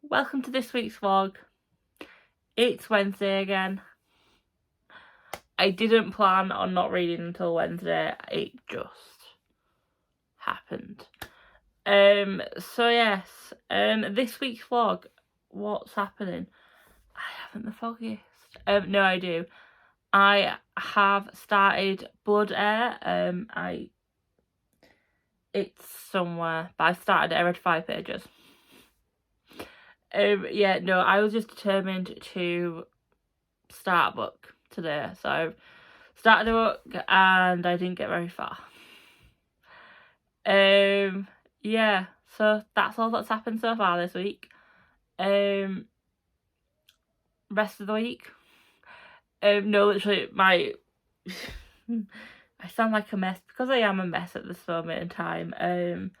welcome to this week's vlog. It's Wednesday again. I didn't plan on not reading until Wednesday, it just happened. So yes, this week's vlog, what's happening? I haven't the foggiest. No, I do. I have started Blood Air. It's somewhere, but I started it. I read 5 pages. Yeah, no, I was just determined to start a book today, so I started a book and I didn't get very far. Yeah, so that's all that's happened so far this week. Rest of the week, no, literally my I sound like a mess because I am a mess at this moment in time.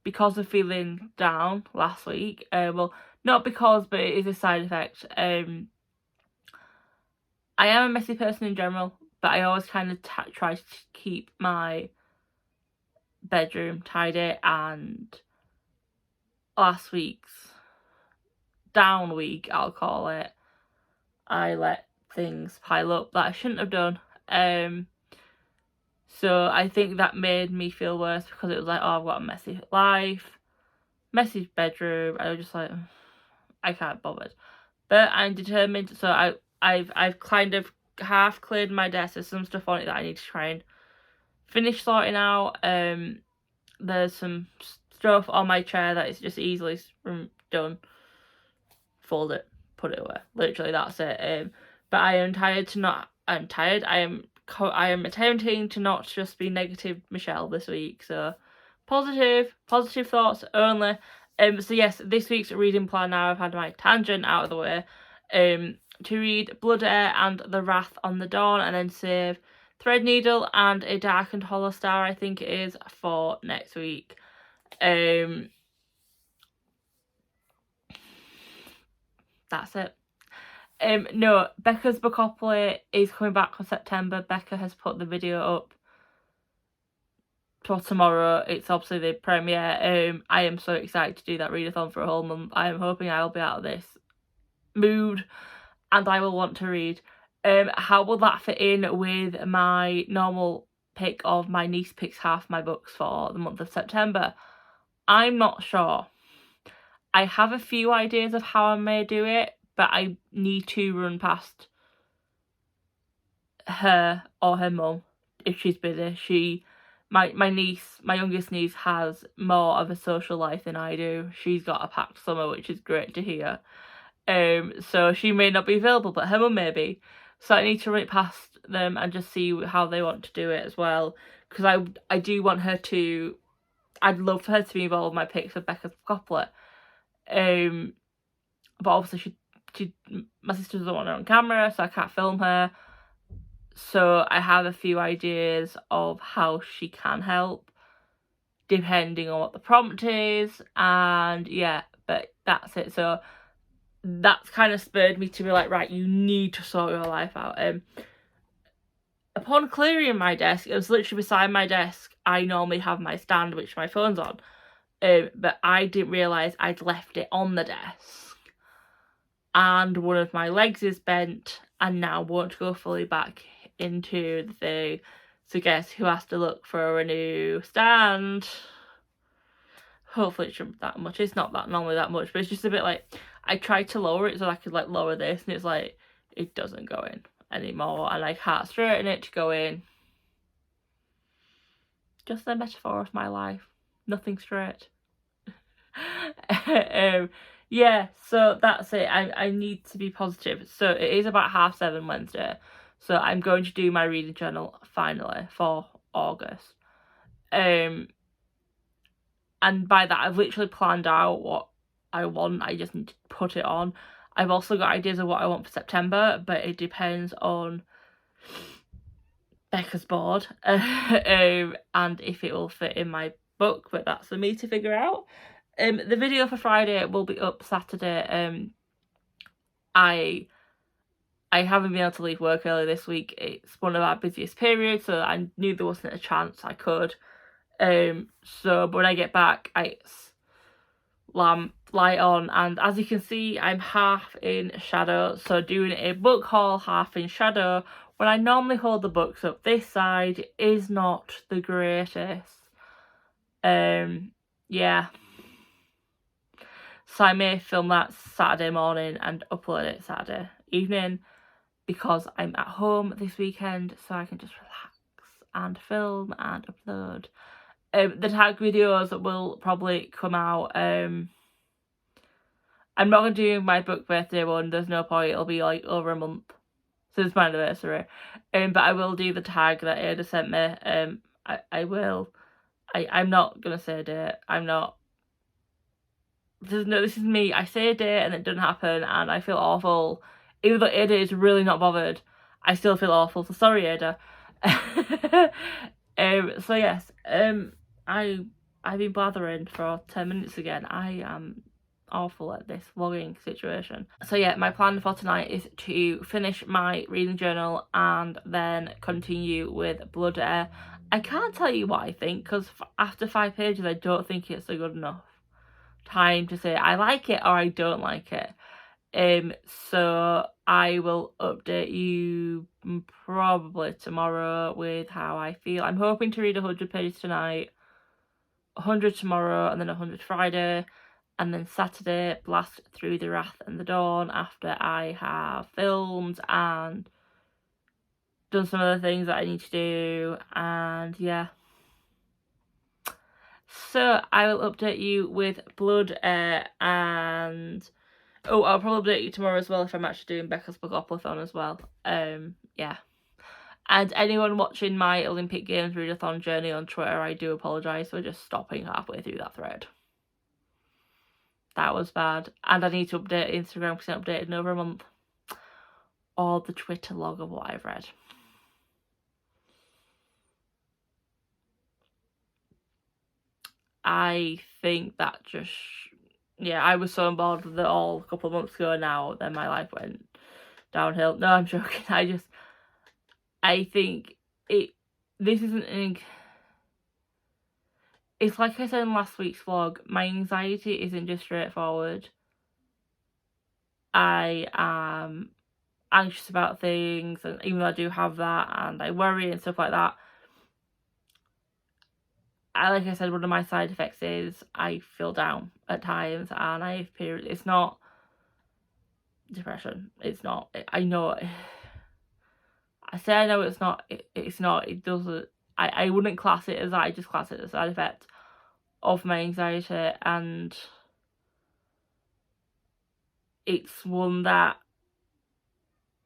Because of feeling down last week, well, not because, but it is a side effect. I am a messy person in general, but I always kind of try to keep my bedroom tidy, and last week's down week, I'll call it, I let things pile up that I shouldn't have done. So I think that made me feel worse because it was like, oh, I've got a messy life, messy bedroom. I was just like, I can't bother. But I'm determined. So I've kind of half cleared my desk. There's some stuff on it that I need to try and finish sorting out. There's some stuff on my chair that is just easily done. Fold it, put it away. Literally, that's it. But I am tired to not. I'm tired. I am attempting to not just be negative Michelle this week. So positive thoughts only. So yes, this week's reading plan, now I've had my tangent out of the way, to read Blood Air and The Wrath on the Dawn, and then save Threadneedle and A Dark and Hollow Star, I think it is, for next week. That's it. No, Becca's Bookopoly is coming back for September. Becca has put the video up for tomorrow. It's obviously the premiere. I am so excited to do that readathon for a whole month. I am hoping I will be out of this mood and I will want to read. How will that fit in with my normal pick of my niece picks half my books for the month of September? I'm not sure. I have a few ideas of how I may do it, but I need to run past her or her mum if she's busy. My niece, my youngest niece, has more of a social life than I do. She's got a packed summer, which is great to hear. So she may not be available, but her mum may be. So I need to run it past them and just see how they want to do it as well. Because I do want her to, I'd love for her to be involved in my picks for Becca's Bookopoly. But obviously my sister doesn't want her on camera, so I can't film her. So I have a few ideas of how she can help, depending on what the prompt is, and yeah, but that's it. So that's kind of spurred me to be like, right, you need to sort your life out. Upon clearing my desk, it was literally beside my desk. I normally have my stand, which my phone's on, but I didn't realise I'd left it on the desk, and one of my legs is bent and now won't go fully back into the thing. So guess who has to look for a new stand? Hopefully it shouldn't be that much. It's not that normally that much, but it's just a bit like, I tried to lower it so I could like lower this, and it's like, it doesn't go in anymore, and I can't straighten it to go in. Just the metaphor of my life. Nothing straight. Yeah, so that's it. I need to be positive. So it is about 7:30 Wednesday. So I'm going to do my reading journal finally for August. And by that, I've literally planned out what I want. I just need to put it on. I've also got ideas of what I want for September, but it depends on Becca's board and if it will fit in my book, but that's for me to figure out. The video for Friday will be up Saturday. I haven't been able to leave work early this week. It's one of our busiest periods, so I knew there wasn't a chance I could. So but when I get back, it's light on, and as you can see, I'm half in shadow, so doing a book haul half in shadow when I normally hold the books up this side is not the greatest. Yeah, so I may film that Saturday morning and upload it Saturday evening because I'm at home this weekend, so I can just relax and film and upload. The tag videos will probably come out. I'm not going to do my book birthday one, there's no point, it'll be like over a month since my anniversary. But I will do the tag that Ada sent me. I will. I'm not going to say a date. I'm not. This is me. I say a date and it doesn't happen and I feel awful. Even though Ada is really not bothered, I still feel awful. So sorry, Ada. So yes, I've been blathering for 10 minutes again. I am awful at this vlogging situation. So yeah, my plan for tonight is to finish my reading journal and then continue with Blood Air. I can't tell you what I think because after 5 pages I don't think it's a good enough time to say I like it or I don't like it. So I will update you probably tomorrow with how I feel. I'm hoping to read 100 pages tonight, 100 tomorrow, and then 100 Friday, and then Saturday blast through the Wrath and the Dawn after I have filmed and done some of the things that I need to do, and yeah. So I will update you with Blood Air, and I'll probably update you tomorrow as well if I'm actually doing Becca's Book-Oplathon as well. Yeah. And anyone watching my Olympic Games readathon journey on Twitter, I do apologise for just stopping halfway through that thread. That was bad. And I need to update Instagram because I haven't updated in over a month. Or the Twitter log of what I've read. I think that just... Yeah, I was so on board with it all a couple of months ago now, then my life went downhill. No, I'm joking. I think this isn't it's like I said in last week's vlog, my anxiety isn't just straightforward. I am anxious about things, and even though I do have that, and I worry and stuff like that, like I said, one of my side effects is I feel down at times, and I have periods. It's not depression. It's not. I know. I say I know it's not. It's not. It doesn't. I wouldn't class it as that. I just class it as a side effect of my anxiety, and it's one that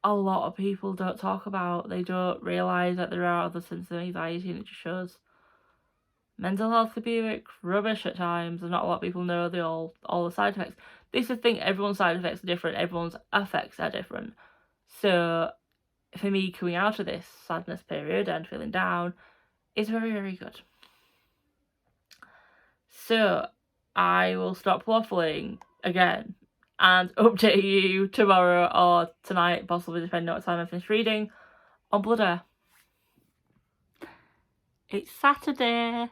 a lot of people don't talk about. They don't realise that there are other symptoms of anxiety, and it just shows mental health could be a bit rubbish at times, and not a lot of people know all the side effects. This is the thing, everyone's side effects are different, everyone's effects are different. So for me, coming out of this sadness period and feeling down is very, very good. So I will stop waffling again and update you tomorrow or tonight, possibly depending on what time I finish reading, on Blood Air. It's Saturday.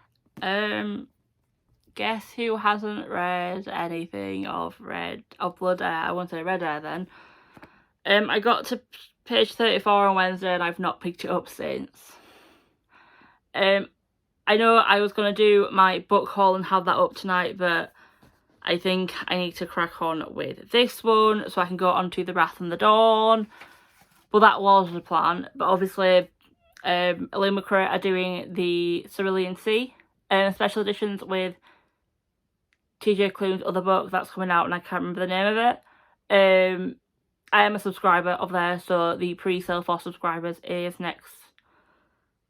Guess who hasn't read anything of Blood Air? I won't say Red Air then. I got to page 34 on Wednesday and I've not picked it up since. I know I was going to do my book haul and have that up tonight, but I think I need to crack on with this one so I can go on to The Wrath and the Dawn. Well, that was the plan, but obviously Elaine McCrae are doing the Cerulean Sea special editions with TJ Klune's other book that's coming out, and I can't remember the name of it. I am a subscriber of theirs, so the pre-sale for subscribers is next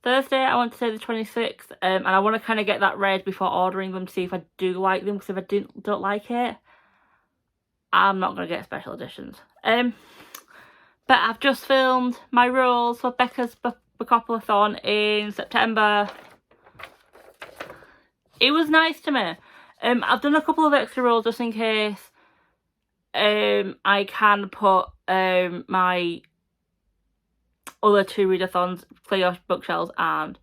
Thursday, I want to say the 26th, and I want to kind of get that read before ordering them to see if I do like them, because if I don't like it, I'm not going to get special editions. But I've just filmed my rolls for Becca's Book-Oplathon in September. It was nice to me. I've done a couple of extra rolls just in case I can put my other 2 readathons, Clear Your Bookshelves and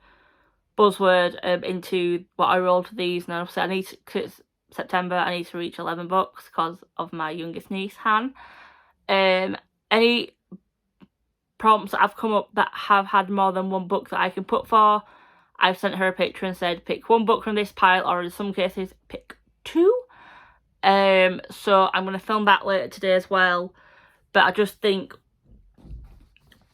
buzzword into what I rolled for these. And obviously I need to, 'cause it's September, I need to reach 11 books because of my youngest niece, Han. Any prompts that have come up that have had more than one book that I can put for, I've sent her a picture and said pick one book from this pile, or in some cases pick two. So I'm going to film that later today as well. But I just think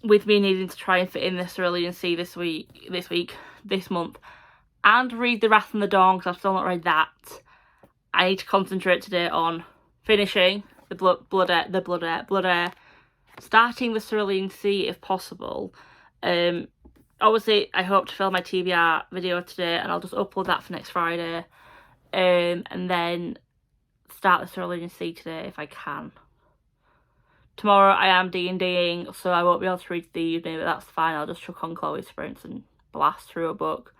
with me needing to try and fit in this Cerulean Sea this month, and read The Wrath and the Dawn, because I've still not read that, I need to concentrate today on finishing the Blood Air, starting the Cerulean Sea if possible. Obviously I hope to film my TBR video today, and I'll just upload that for next Friday, and then start the Cerulean Sea today if I can. Tomorrow I am D&Ding, so I won't be able to read the evening, but that's fine. I'll just chuck on Chloe's Sprints and blast through a book,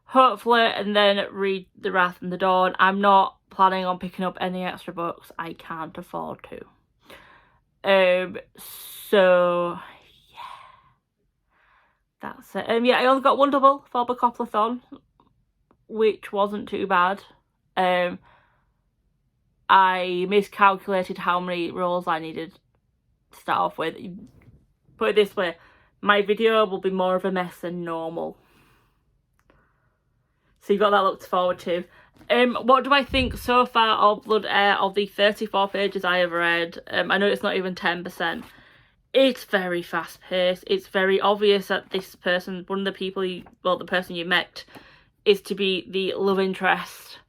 hopefully, and then read The Wrath and the Dawn. I'm not planning on picking up any extra books. I can't afford to. So yeah, that's it. Yeah, I only got one double for Bookoplathon, which wasn't too bad. I miscalculated how many rolls I needed to start off with. Put it this way, my video will be more of a mess than normal. So you've got that to look forward to. What do I think so far of Blood Air, of the 34 pages I have read? I know it's not even 10%. It's very fast paced. It's very obvious that this person, one of the people the person you met, is to be the love interest.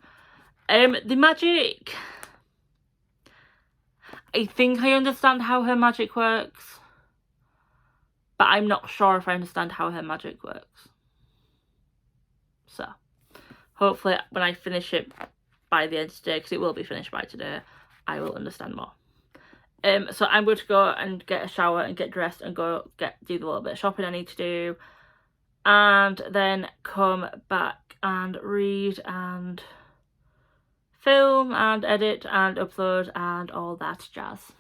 The magic, I think I understand how her magic works, but I'm not sure if I understand how her magic works. So hopefully when I finish it by the end of today, because it will be finished by today, I will understand more. So I'm going to go and get a shower and get dressed and go do the little bit of shopping I need to do, and then come back and read and film and edit and upload and all that jazz.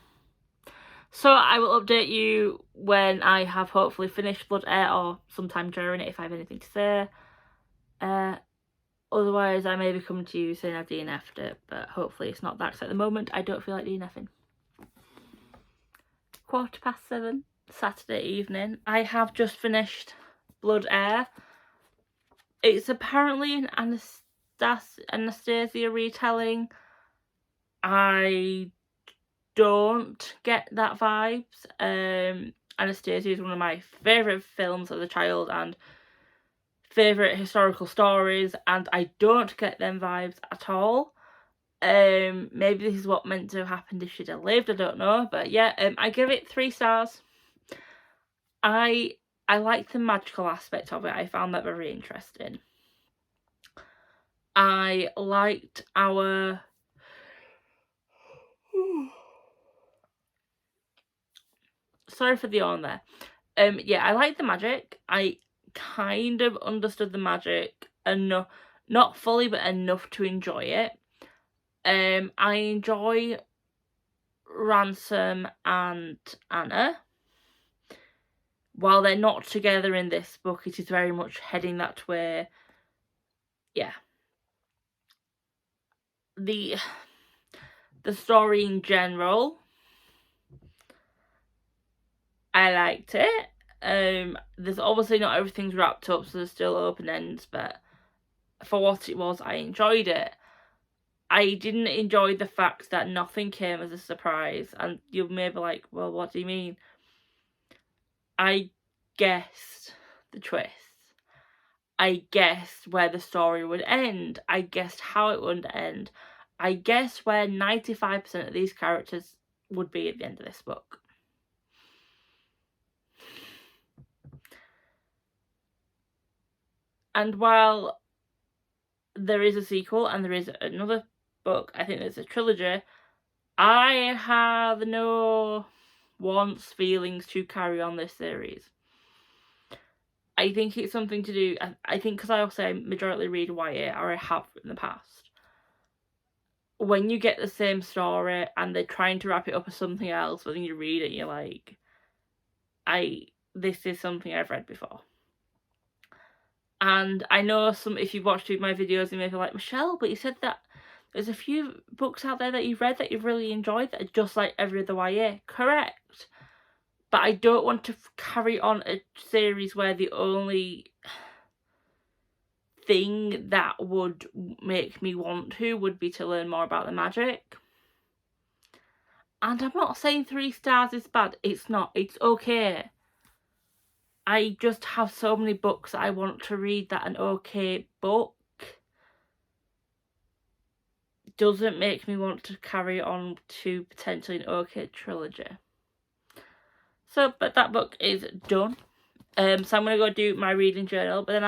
So I will update you when I have hopefully finished Blood Air, or sometime during it if I have anything to say. Otherwise I may be coming to you saying I've DNF'd it, but hopefully it's not that, because at the moment I don't feel like DNFing. 7:15 Saturday evening. I have just finished Blood Air. It's apparently an Anastasia retelling. I don't get that vibes. Anastasia is one of my favourite films as a child and favourite historical stories, and I don't get them vibes at all. Maybe this is what meant to have happened if she'd have lived, I don't know, but yeah, I give it 3 stars. I like the magical aspect of it. I found that very interesting. I liked our sorry for the yawn there. Yeah, I liked the magic. I kind of understood the magic enough, not fully, but enough to enjoy it. I enjoy Ransom and Anna. While they're not together in this book, it is very much heading that way. Yeah. The story in general, I liked it. There's obviously not everything's wrapped up, so there's still open ends, but for what it was, I enjoyed it. I didn't enjoy the fact that nothing came as a surprise, and you may be like, well, what do you mean? I guessed the twist. I guessed where the story would end. I guessed how it would end. I guessed where 95% of these characters would be at the end of this book. And while there is a sequel and there is another book, I think there's a trilogy, I have no wants, feelings to carry on this series. I think it's something to do, I think because I also majority read YA, or I have in the past. When you get the same story and they're trying to wrap it up as something else, but then you read it and you're like, this is something I've read before. And I know if you've watched my videos, you may feel like, Michelle, but you said that there's a few books out there that you've read that you've really enjoyed that are just like every other YA. Correct. But I don't want to carry on a series where the only thing that would make me want to would be to learn more about the magic. And I'm not saying 3 stars is bad. It's not. It's okay. I just have so many books that I want to read that an okay book doesn't make me want to carry on to potentially an okay trilogy. So, but that book is done. So I'm going to go do my reading journal, but then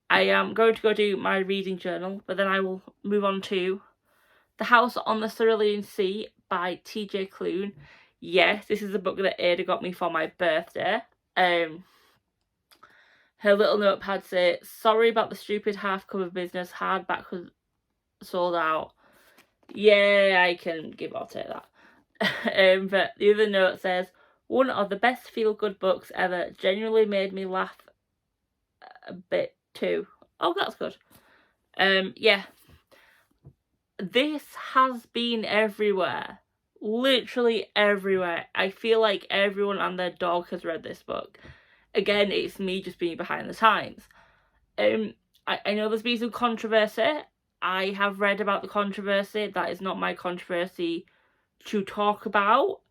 I am going to go do my reading journal, but then I will move on to The House on the Cerulean Sea by TJ Klune. Yes, this is a book that Ada got me for my birthday. Her little notepad says, sorry about the stupid half-cover business, hardback was sold out. Yeah, I can give or take that. But the other note says, one of the best feel-good books ever, genuinely made me laugh a bit too. Oh, that's good. Yeah. This has been everywhere. Literally everywhere. I feel like everyone and their dog has read this book. Again, it's me just being behind the times. I know there's been some controversy. I have read about the controversy. That is not my controversy to talk about.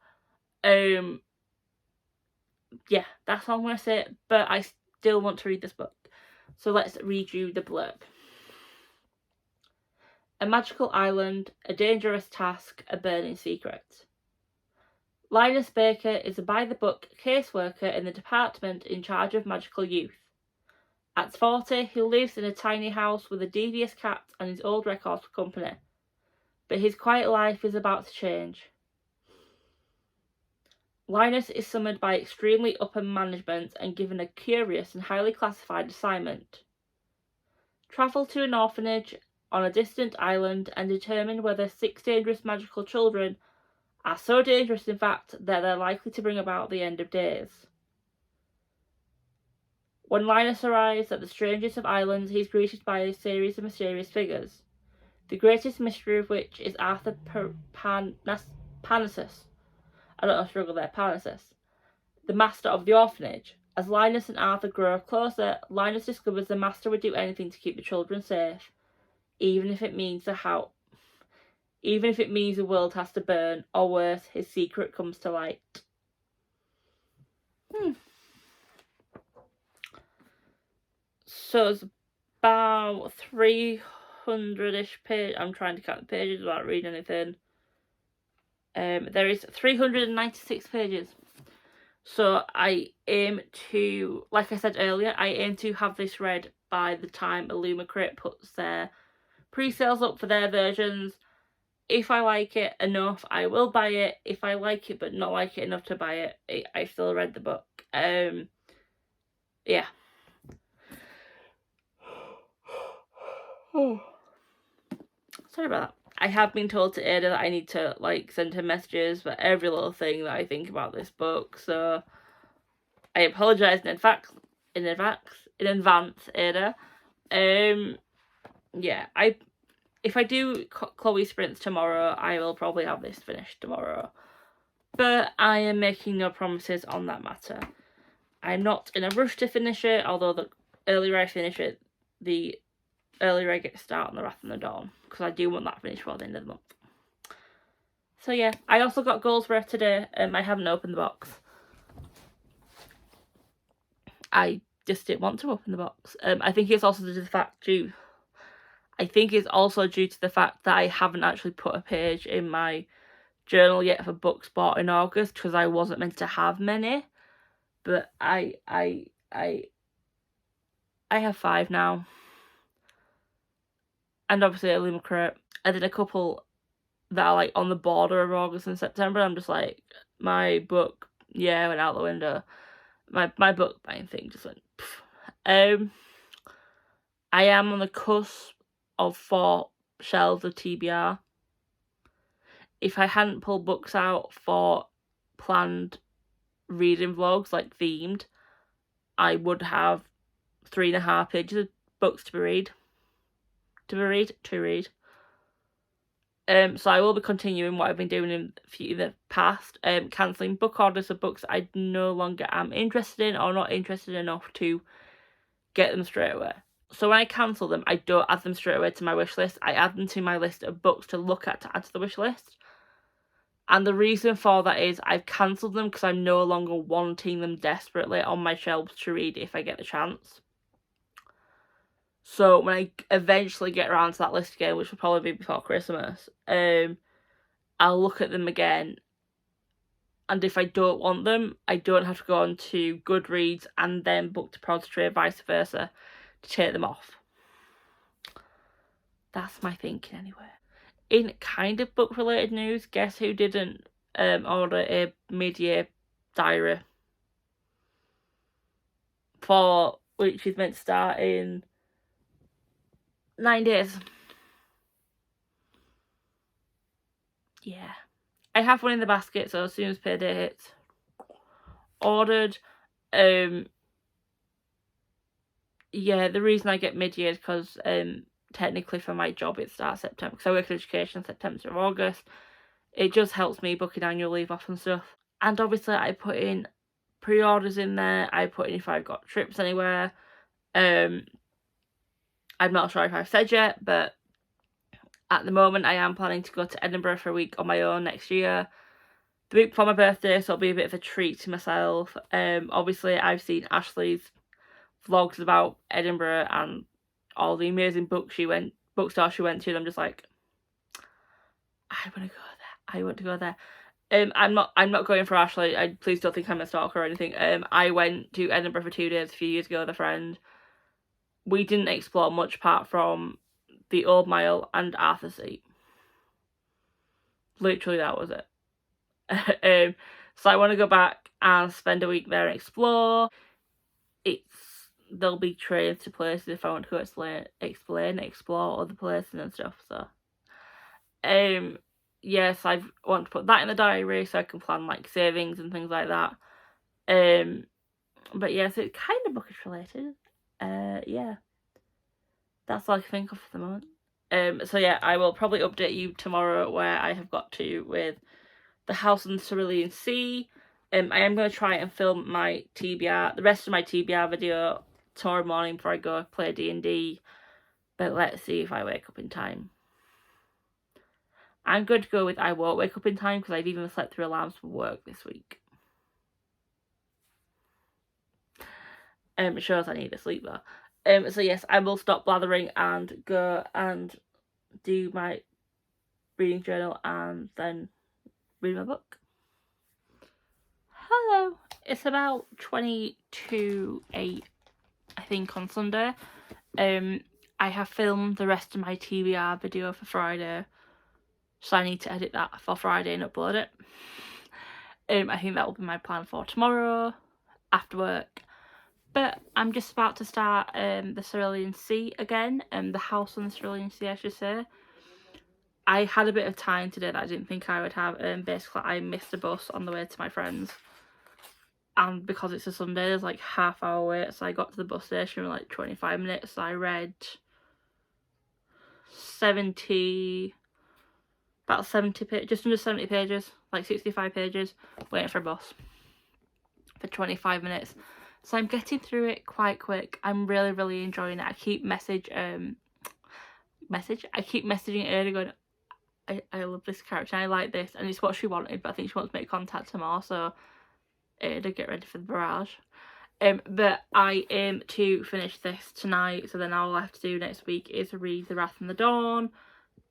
Yeah, that's all I'm going to say. But I still want to read this book. So let's read you the blurb. A magical island, a dangerous task, a burning secret. Linus Baker is a by-the-book caseworker in the department in charge of magical youth. At 40, he lives in a tiny house with a devious cat and his old records for company. But his quiet life is about to change. Linus is summoned by extremely upper management and given a curious and highly classified assignment. Travel to an orphanage on a distant island and determine whether 6 dangerous magical children are so dangerous, in fact, that they're likely to bring about the end of days. When Linus arrives at the strangest of islands, he is greeted by a series of mysterious figures, the greatest mystery of which is Arthur Parnassus. I don't know, struggle there, Parnassus, the master of the orphanage. As Linus and Arthur grow closer, Linus discovers the master would do anything to keep the children safe, even if it means the world has to burn, or worse, his secret comes to light. So it's about 300-ish pages. I'm trying to count the pages without reading anything. There is 396 pages. So I aim to, like I said earlier, I aim to have this read by the time Illumicrate puts their pre-sales up for their versions. If I like it enough, I will buy it. If I like it but not like it enough to buy it, I still read the book. Yeah. Oh. Sorry about that. I have been told to Ada that I need to send her messages for every little thing that I think about this book, so I apologise in advance, Ada. Yeah, if I do Chloe Sprints tomorrow, I will probably have this finished tomorrow. But I am making no promises on that matter. I'm not in a rush to finish it, although the earlier I finish it, the earlier I get to start on The Wrath and the Dawn, because I do want that finished before the end of the month. So yeah, I also got Goldsworth today. I haven't opened the box. I just didn't want to open the box. I think it's also due to the fact that I haven't actually put a page in my journal yet for books bought in August, because I wasn't meant to have many. But I have 5 now. And obviously Illumicrate. I did a couple that are on the border of August and September. I'm just like, my book, went out the window. My book buying thing just went poof. I am on the cusp of 4 shelves of TBR. If I hadn't pulled books out for planned reading vlogs, themed, I would have 3.5 pages of books to read. So I will be continuing what I've been doing in the past, cancelling book orders of books I no longer am interested in or not interested enough to get them straight away. So when I cancel them, I don't add them straight away to my wish list. I add them to my list of books to look at to add to the wish list. And the reason for that is I've cancelled them because I'm no longer wanting them desperately on my shelves to read if I get the chance. So when I eventually get around to that list again, which will probably be before Christmas, I'll look at them again. And if I don't want them, I don't have to go on to Goodreads and then Book to Prod to Trade, vice versa, to take them off. That's my thinking anyway. In kind of book-related news, guess who didn't order a mid-year diary? Which is meant to start in 9 days. Yeah. I have one in the basket, so as soon as payday hits, ordered. Yeah, the reason I get mid-year is because technically for my job it starts September, because I work in education September to August. It just helps me booking annual leave off and stuff. And obviously I put in pre-orders in there. I put in if I've got trips anywhere. I'm not sure if I've said yet, but at the moment I am planning to go to Edinburgh for a week on my own next year. The week before my birthday, so it'll be a bit of a treat to myself. Obviously I've seen Ashley's vlogs about Edinburgh and all the amazing bookstore she went to, and I'm just like, I want to go there. I want to go there. I'm not going for Ashley. Please don't think I'm a stalker or anything. I went to Edinburgh for 2 days a few years ago with a friend. We didn't explore much apart from the Old Mile and Arthur's Seat. Literally, that was it. So I want to go back and spend a week there and explore. There'll be trains to places if I want to go explore other places and stuff. So, yes, I want to put that in the diary so I can plan like savings and things like that. But yes, it's kind of bookish related. Yeah, that's all I can think of for the moment. So yeah, I will probably update you tomorrow where I have got to with the House on the Cerulean Sea. I am going to try and film my TBR, the rest of my TBR video tomorrow morning before I go play D&D. But let's see if I wake up in time. I'm going to go with I won't wake up in time because I've even slept through alarms for work this week. It shows I need to sleep though. So yes, I will stop blathering and go and do my reading journal and then read my book. Hello. It's about 22:08, I think, on Sunday. I have filmed the rest of my TBR video for Friday, so I need to edit that for Friday and upload it. I think that will be my plan for tomorrow after work. But I'm just about to start the Cerulean Sea again, the House on the Cerulean Sea, I should say. I had a bit of time today that I didn't think I would have. Basically, I missed a bus on the way to my friend's. And because it's a Sunday, there's like half-hour wait, so I got to the bus station in like 25 minutes. So I read about 70 pages, just under 70 pages, like 65 pages, waiting for a bus for 25 minutes. So I'm getting through it quite quick. I'm really, really enjoying it. I keep messaging Ada going, I love this character, I like this, and it's what she wanted, but I think she wants to make contact to more, so Ada, get ready for the barrage. But I aim to finish this tonight, so then all I have to do next week is read The Wrath and the Dawn.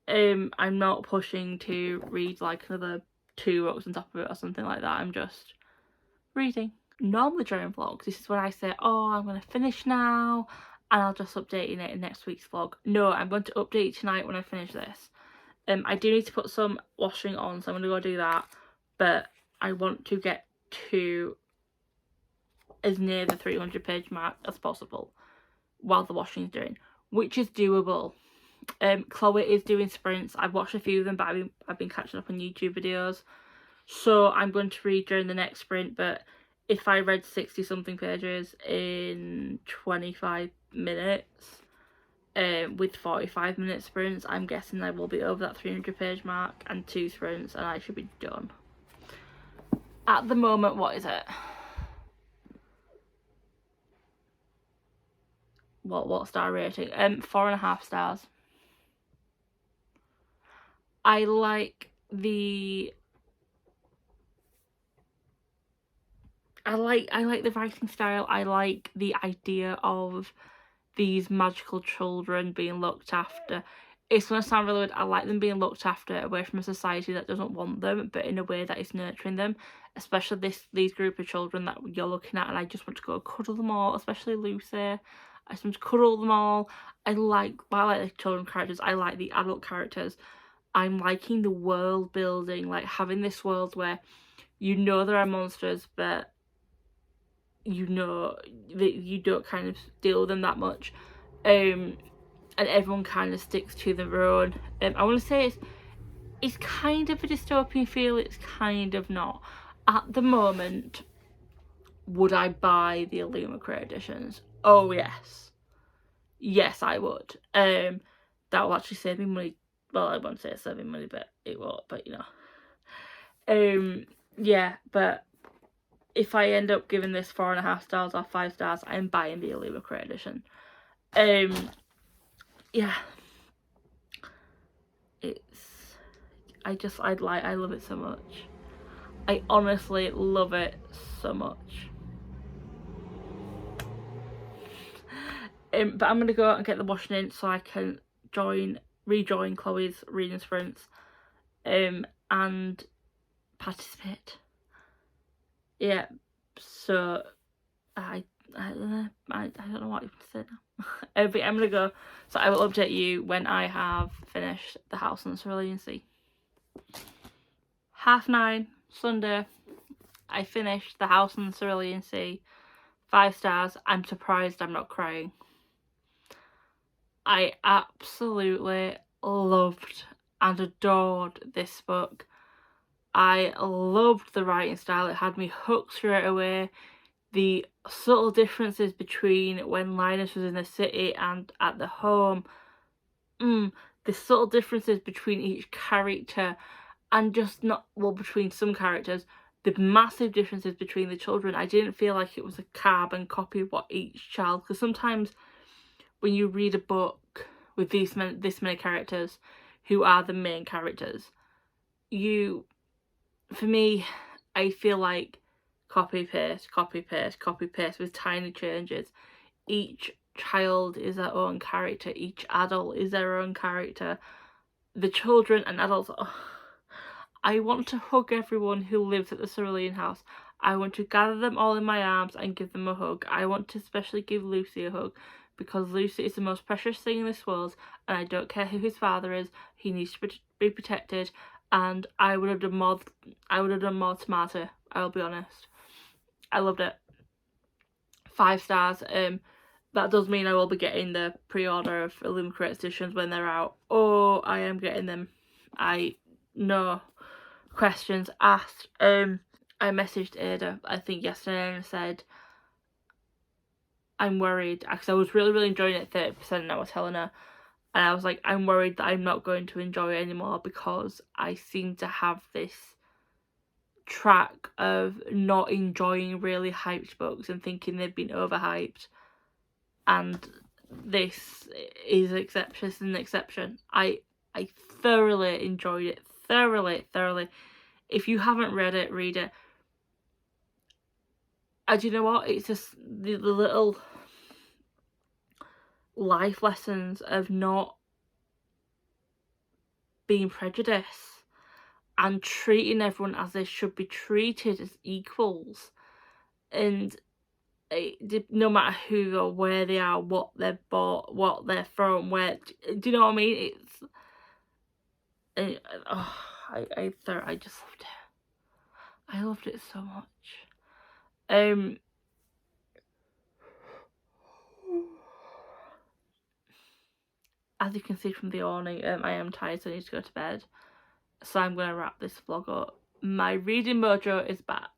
I'm not pushing to read like another 2 books on top of it or something like that. I'm just reading. Normally during vlogs, this is when I say, oh, I'm going to finish now, and I'll just update it in next week's vlog. No, I'm going to update tonight when I finish this. I do need to put some washing on, so I'm going to go do that, but I want to get to as near the 300 page mark as possible while the washing's doing, which is doable. Chloe is doing sprints. I've watched a few of them, but I've been catching up on YouTube videos, so I'm going to read during the next sprint. But if I read 60 something pages in 25 minutes, with 45-minute sprints, I'm guessing I will be over that 300 page mark, and 2 sprints and I should be done. At the moment, what is it? What star rating? 4.5 stars. I like the writing style. I like the idea of these magical children being looked after. It's going to sound really weird. I like them being looked after away from a society that doesn't want them, but in a way that is nurturing them. Especially these group of children that you're looking at, and I just want to go cuddle them all. Especially Lucy, I just want to cuddle them all. I like the children characters. I like the adult characters. I'm liking the world building, like having this world where you know there are monsters, but you know that you don't kind of deal with them that much, and everyone kind of sticks to their own. I want to say it's kind of a dystopian feel, it's kind of not. At the moment, would I buy the Illumicrate editions? Oh yes I would. That will actually save me money. Well, I won't say it's saving money, but it will, but you know. Yeah, but if I end up giving this 4.5 stars or 5 stars, I'm buying the Illumicrate edition. Yeah. I love it so much. I honestly love it so much. But I'm gonna go and get the washing in so I can rejoin Chloe's reading sprints, and participate. Yeah. So I don't know what to say now. But I'm gonna go. So I will update you when I have finished The House on the Cerulean Sea. 9:30 Sunday. I finished The House on the Cerulean Sea. 5 stars. I'm surprised I'm not crying. I absolutely loved and adored this book. I loved the writing style. It had me hooked straight away. The subtle differences between when Linus was in the city and at the home. The subtle differences between each character, and just not, well, between some characters. The massive differences between the children. I didn't feel like it was a carbon copy of what each child, because sometimes when you read a book with this many characters who are the main characters, for me, I feel like copy paste with tiny changes. Each child is their own character. Each adult is their own character. The children and adults. I want to hug everyone who lives at the Cerulean house. I want to gather them all in my arms and give them a hug. I want to especially give Lucy a hug, because Lucy is the most precious thing in this world, and I don't care who his father is. He needs to be protected, and I would have done more to Marta. I'll be honest. I loved it. 5 stars. That does mean I will be getting the pre-order of Illumicrate editions when they're out. Oh, I am getting them. No questions asked. I messaged Ada, I think yesterday, and said I'm worried, because I was really enjoying it 30%, and I was telling her, and I was like, I'm worried that I'm not going to enjoy it anymore, because I seem to have this track of not enjoying really hyped books and thinking they've been overhyped, and this is an exception. I thoroughly enjoyed it. Thoroughly. If you haven't read it, read it. And you know what? It's just the little life lessons of not being prejudiced and treating everyone as they should be treated, as equals. And no matter who or where they are, what they're bought, what they're from, where, do you know what I mean? I just loved it. I loved it so much. As you can see from the awning, I am tired, so I need to go to bed. So I'm going to wrap this vlog up. My reading mojo is back.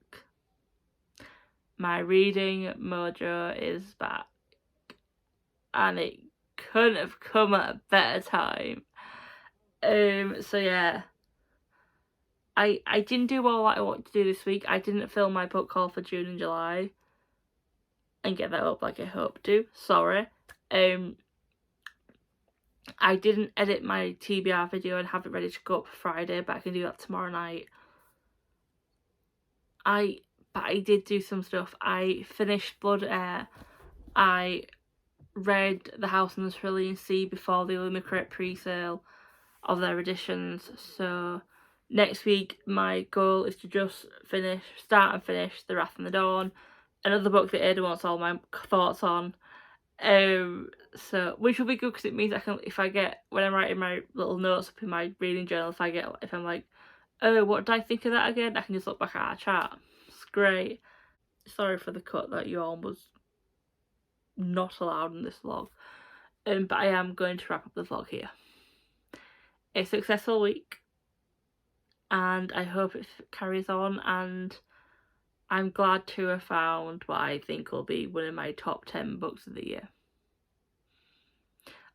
My reading mojo is back, and it couldn't have come at a better time. So yeah, I didn't do all what I wanted to do this week. I didn't film my book haul for June and July and get that up like I hoped to. Sorry. I didn't edit my TBR video and have it ready to go up Friday, but I can do that tomorrow night. But I did do some stuff. I finished Blood Air. I read The House on the Cerulean Sea before the Illumicrate pre-sale of their editions. So next week my goal is to just start and finish The Wrath and the Dawn, another book that Ada wants all my thoughts on. So which will be good because it means I can, if I get, when I'm writing my little notes up in my reading journal, if I'm like, oh, what did I think of that again, I can just look back at our chat. It's great. Sorry for the cut that you all was not allowed in this vlog, but I am going to wrap up the vlog here. A successful week, and I hope it carries on, and I'm glad to have found what I think will be one of my top 10 books of the year.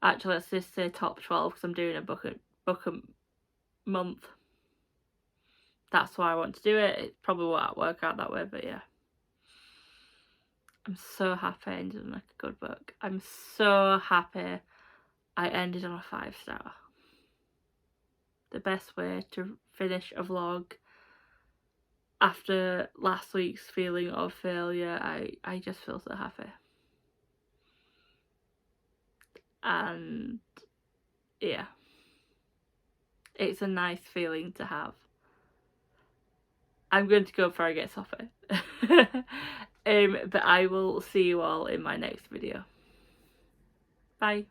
Actually, let's just say top 12 because I'm doing a book a month. That's why I want to do it. It probably won't work out that way, but yeah. I'm so happy I ended on like a good book. I'm so happy I ended on a 5-star. The best way to finish a vlog after last week's feeling of failure. I just feel so happy. And yeah, it's a nice feeling to have. I'm going to go before I get softer. But I will see you all in my next video. Bye.